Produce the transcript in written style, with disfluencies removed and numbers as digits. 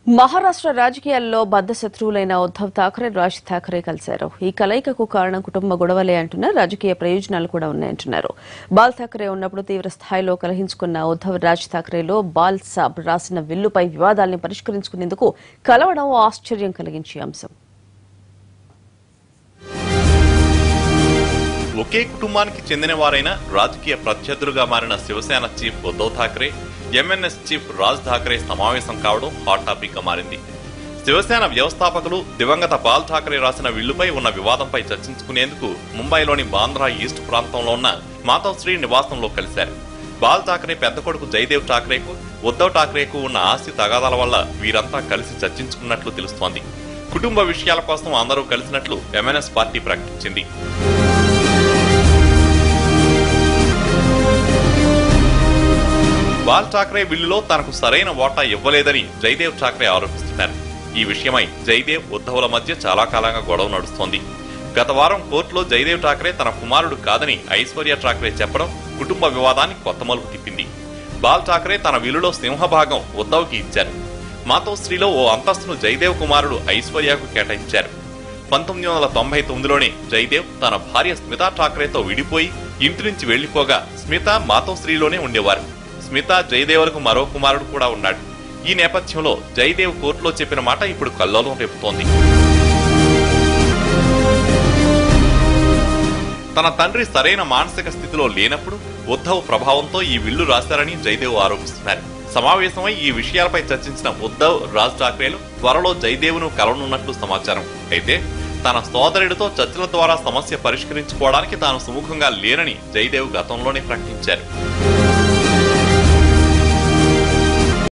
మహారాష్ట్ర రాజకీయాల్లో బద్ద శత్రువులైన ఉద్ధవ్ ఠాక్రే, రాజ్ ఠాక్రే కలిశారు. ఈ కలయికకు కారణం కుటుంబ గొడవలే అంటున్న రాజకీయ ప్రయోజనాలు కూడా ఉన్నాయంటున్నారు. బాల్ ఠాక్రే ఉన్నప్పుడు తీవ్ర స్థాయిలో కలహించుకున్న ఉద్ధవ్, రాజ్ ఠాక్రేలో బాల్ సాబ్ రాసిన విల్లుపై వివాదాల్ని పరిష్కరించుకునేందుకు కలవడం ఆశ్చర్యం కలిగించే అంశం. ఒకే కుటుంబానికి చెందిన వారైన రాజకీయ ప్రత్యర్థులుగా మారిన శివసేన చీఫ్ ఉద్ధవ్ ఠాక్రే, ఎంఎన్ఎస్ చీఫ్ రాజ్ ఠాక్రే సమావేశం కావడం హాట్ టాపిక్ గా మారింది. శివసేన వ్యవస్థాపకులు దివంగత బాల్ ఠాక్రే రాసిన విల్లుపై ఉన్న వివాదంపై చర్చించుకునేందుకు ముంబైలోని బాంద్రా ఈస్ట్ ప్రాంతంలో ఉన్న మాతోశ్రీ నివాసంలో కలిశారు. బాల్ ఠాక్రే పెద్ద కొడుకు జయదేవ్ ఠాక్రేకు, ఉద్ధవ్ ఠాక్రేకు ఉన్న ఆస్తి తగాదాల వల్ల వీరంతా కలిసి చర్చించుకున్నట్లు తెలుస్తోంది. కుటుంబ విషయాల కోసం అందరూ కలిసినట్లు ఎంఎన్ఎస్ పార్టీ ప్రకటించింది. బాల్ ఠాక్రే బిల్లులో తనకు సరైన వాటా ఇవ్వలేదని జయదేవ్ ఠాక్రే ఆరోపిస్తున్నారు. ఈ విషయమై జయదేవ్, ఉద్ధవ్ల మధ్య చాలా కాలంగా గొడవ నడుస్తోంది. గత వారం కోర్టులో జయదేవ్ ఠాక్రే తన కుమారుడు కాదని ఐశ్వర్య ఠాక్రే చెప్పడం కుటుంబ వివాదాన్ని కొత్త మలుపు తిప్పింది. బాల్ ఠాక్రే తన విల్లులో సింహభాగం ఉద్ధవ్కి ఇచ్చారు. మాతోశ్రీలో ఓ అంతస్తును జయదేవ్ కుమారుడు ఐశ్వర్యకు కేటాయించారు. 1999లోనే జయదేవ్ తన భార్య స్మితా ఠాక్రేతో విడిపోయి ఇంటి నుంచి వెళ్లిపోగా స్మిత మాతోశ్రీలోనే ఉండేవారు. స్మిత, జయదేవ్లకు మరో కుమారుడు కూడా ఉన్నాడు. ఈ నేపథ్యంలో జయదేవ్ కోర్టులో చెప్పిన మాట ఇప్పుడు కల్లోలం రేపుతోంది. తన తండ్రి సరైన మానసిక స్థితిలో లేనప్పుడు ఉద్ధవ్ ప్రభావంతో ఈ విల్లు రాశారని జయదేవ్ ఆరోపిస్తున్నారు. సమావేశమై ఈ విషయాలపై చర్చించిన ఉద్ధవ్, రాజ్ ఠాక్రేలు త్వరలో జయదేవ్ను కలవనున్నట్లు సమాచారం. అయితే తన సోదరుడితో చర్చల ద్వారా సమస్య పరిష్కరించుకోవడానికి తాను సుముఖంగా లేనని జయదేవ్ గతంలోనే ప్రకటించారు.